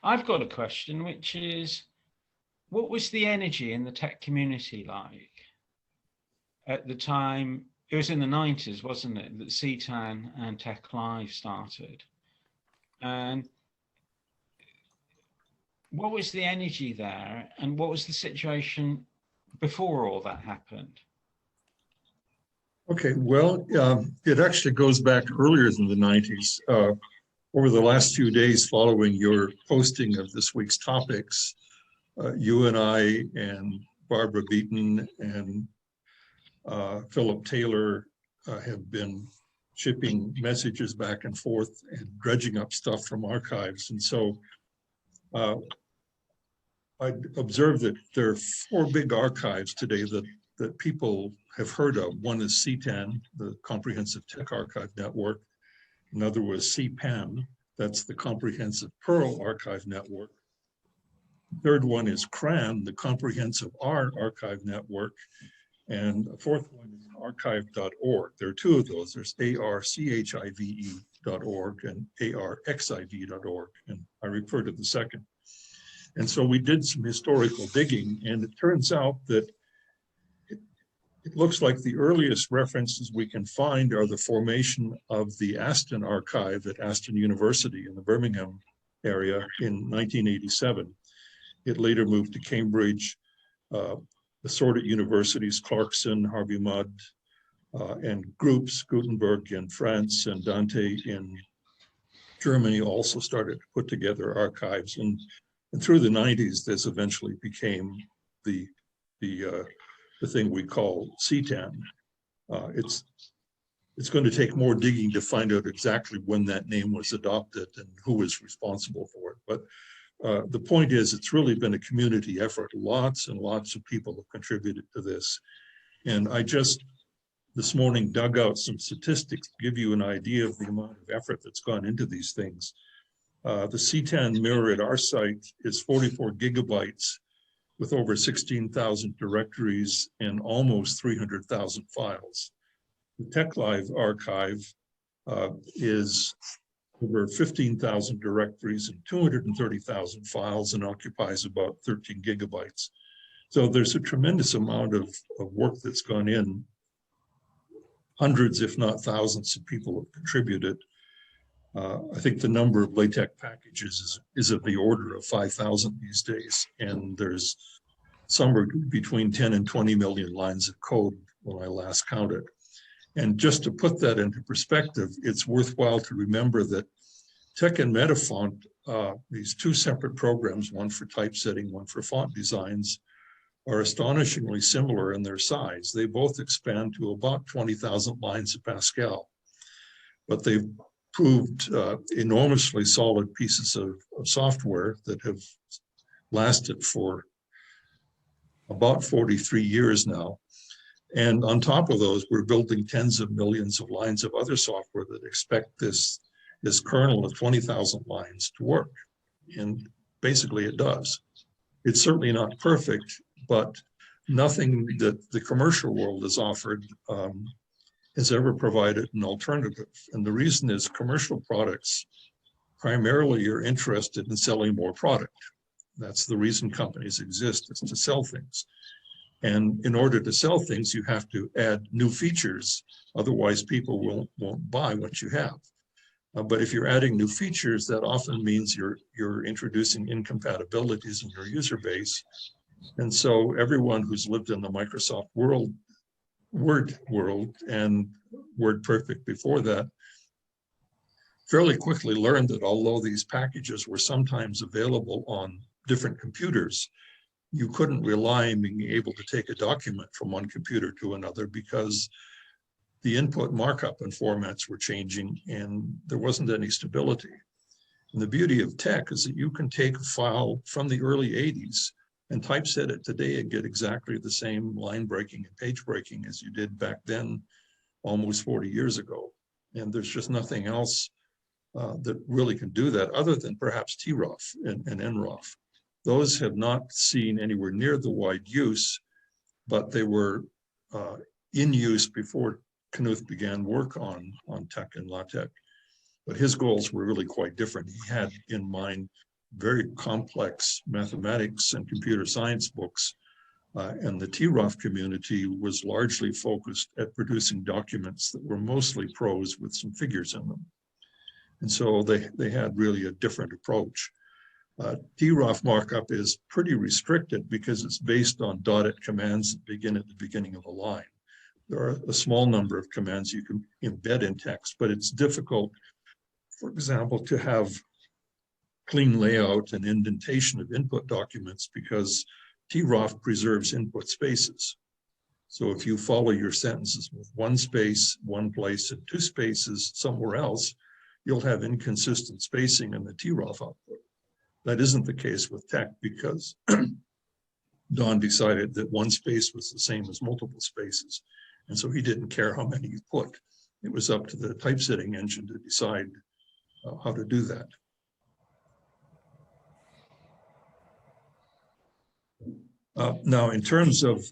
I've got a question, which is, what was the energy in the tech community like at the time? It was in the 90s, wasn't it, that CTAN and Tech Live started? And what was the energy there, and what was the situation before all that happened? Okay, well, it actually goes back earlier than the 90s. Over the last few days following your posting of this week's topics, you and I and Barbara Beaton and Philip Taylor have been shipping messages back and forth and dredging up stuff from archives. And so I observed that there are 4 big archives today that people have heard of. One is CTAN, the Comprehensive Tech Archive Network. Another was CPAN, that's the Comprehensive Pearl Archive Network. The third one is CRAN, the Comprehensive R Archive Network. And the fourth one is arXiv.org. There are 2 of those. There's arXiv.org and arXiv.org, and I refer to the second. And so we did some historical digging, and it turns out that it looks like the earliest references we can find are the formation of the Aston Archive at Aston University in the Birmingham area in 1987. It later moved to Cambridge, assorted universities, Clarkson, Harvey Mudd, and groups, Gutenberg in France and Dante in Germany, also started to put together archives. And through the 90s, this eventually became the thing we call CTAN. It's going to take more digging to find out exactly when that name was adopted and who was responsible for it. But the point is, it's really been a community effort. Lots and lots of people have contributed to this. And I just, this morning, dug out some statistics to give you an idea of the amount of effort that's gone into these things. The CTAN mirror at our site is 44 gigabytes with over 16,000 directories and almost 300,000 files. The TechLive archive is over 15,000 directories and 230,000 files and occupies about 13 gigabytes. So there's a tremendous amount of work that's gone in. Hundreds, if not thousands of people have contributed. I think the number of LaTeX packages is of the order of 5,000 these days. And there's somewhere between 10 and 20 million lines of code when I last counted. And just to put that into perspective, it's worthwhile to remember that Tech and Metafont, these 2 separate programs, one for typesetting, one for font designs, are astonishingly similar in their size. They both expand to about 20,000 lines of Pascal, but they've proved enormously solid pieces of software that have lasted for about 43 years now. And on top of those, we're building tens of millions of lines of other software that expect this kernel of 20,000 lines to work. And basically it does. It's certainly not perfect, but nothing that the commercial world has offered has ever provided an alternative. And the reason is commercial products primarily are interested in selling more product. That's the reason companies exist, is to sell things. And in order to sell things, you have to add new features. Otherwise, people won't buy what you have. But if you're adding new features, that often means you're introducing incompatibilities in your user base. And so everyone who's lived in the Microsoft Word world and WordPerfect before that fairly quickly learned that although these packages were sometimes available on different computers, you couldn't rely on being able to take a document from one computer to another because the input markup and formats were changing and there wasn't any stability. And the beauty of tech is that you can take a file from the early 80s and typeset it today and get exactly the same line breaking and page breaking as you did back then, almost 40 years ago. And there's just nothing else that really can do that other than perhaps TROF and NROF. Those have not seen anywhere near the wide use, but they were in use before Knuth began work on tech and LaTeX. But his goals were really quite different. He had in mind very complex mathematics and computer science books. And the TROF community was largely focused at producing documents that were mostly prose with some figures in them. And so they had really a different approach. TROF markup is pretty restricted because it's based on dotted commands that begin at the beginning of a line. There are a small number of commands you can embed in text, but it's difficult, for example, to have clean layout and indentation of input documents because TROF preserves input spaces. So if you follow your sentences with one space, one place, and two spaces somewhere else, you'll have inconsistent spacing in the TROF output. That isn't the case with TeX because Don decided that one space was the same as multiple spaces. And so he didn't care how many you put. It was up to the typesetting engine to decide how to do that. Now, in terms of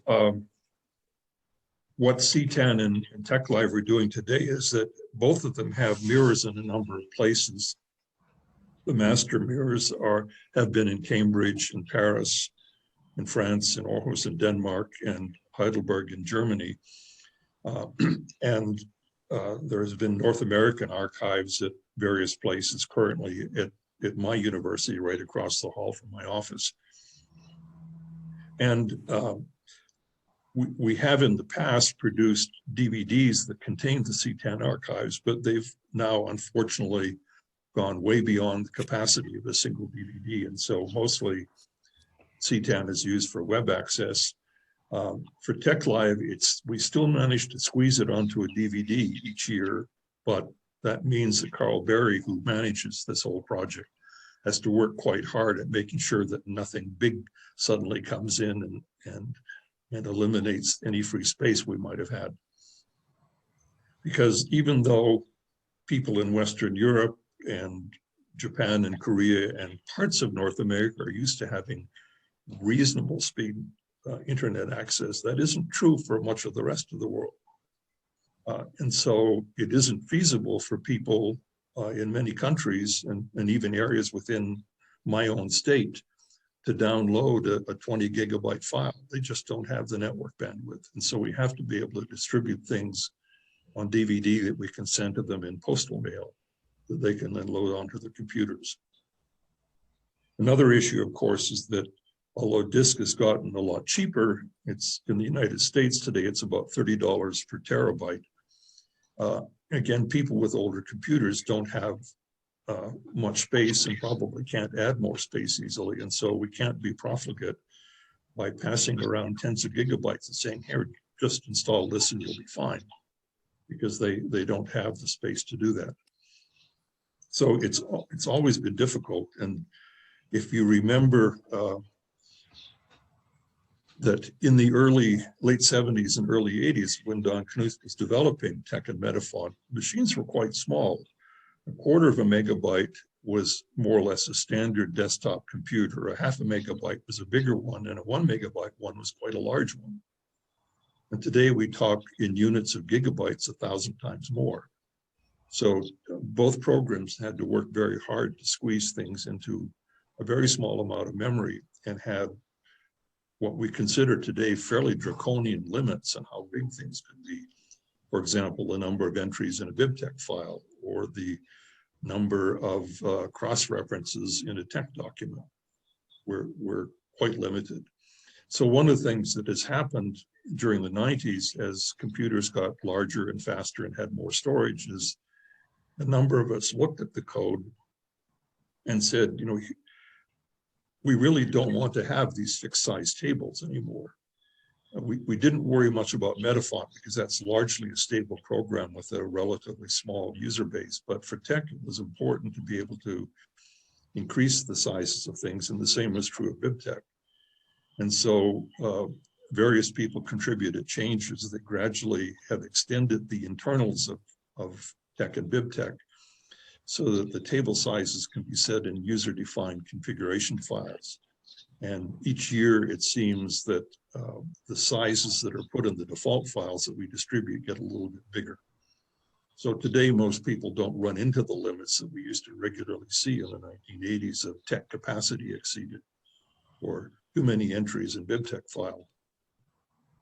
what CTAN and TechLive are doing today is that both of them have mirrors in a number of places. The master mirrors have been in Cambridge and Paris, in France, in Aarhus in Denmark, and Heidelberg in Germany. And there has been North American archives at various places currently at my university right across the hall from my office. And we have in the past produced DVDs that contain the CTAN archives, but they've now unfortunately gone way beyond the capacity of a single DVD. And so mostly CTAN is used for web access. For TechLive, we still manage to squeeze it onto a DVD each year, but that means that Carl Berry, who manages this whole project, has to work quite hard at making sure that nothing big suddenly comes in and eliminates any free space we might have had. Because even though people in Western Europe and Japan and Korea and parts of North America are used to having reasonable speed internet access, that isn't true for much of the rest of the world. And so it isn't feasible for people in many countries and even areas within my own state to download a 20 gigabyte file. They just don't have the network bandwidth. And so we have to be able to distribute things on DVD that we can send to them in postal mail that they can then load onto their computers. Another issue, of course, is that although disk has gotten a lot cheaper, it's in the United States today, it's about $30 per terabyte. Again, people with older computers don't have much space and probably can't add more space easily. And so we can't be profligate by passing around tens of gigabytes and saying, here, just install this and you'll be fine, because they don't have the space to do that. So it's always been difficult. And if you remember that in the late 70s and early 80s, when Don Knuth was developing TeX and Metafont, machines were quite small. 1/4 of a megabyte was more or less a standard desktop computer. 1/2 megabyte was a bigger one, and a 1 megabyte one was quite a large one. And today we talk in units of gigabytes 1,000 times more. So both programs had to work very hard to squeeze things into a very small amount of memory and have what we consider today fairly draconian limits on how big things could be. For example, the number of entries in a BibTeX file or the number of cross-references in a TeX document were quite limited. So one of the things that has happened during the 90s as computers got larger and faster and had more storage is a number of us looked at the code and said, you know, we really don't want to have these fixed size tables anymore. We didn't worry much about Metafont because that's largely a stable program with a relatively small user base. But for TeX, it was important to be able to increase the sizes of things, and the same was true of BibTeX. And so various people contributed changes that gradually have extended the internals of TeX and BibTeX so that the table sizes can be set in user-defined configuration files. And each year it seems that the sizes that are put in the default files that we distribute get a little bit bigger. So today, most people don't run into the limits that we used to regularly see in the 1980s of tech capacity exceeded or too many entries in BibTeX file.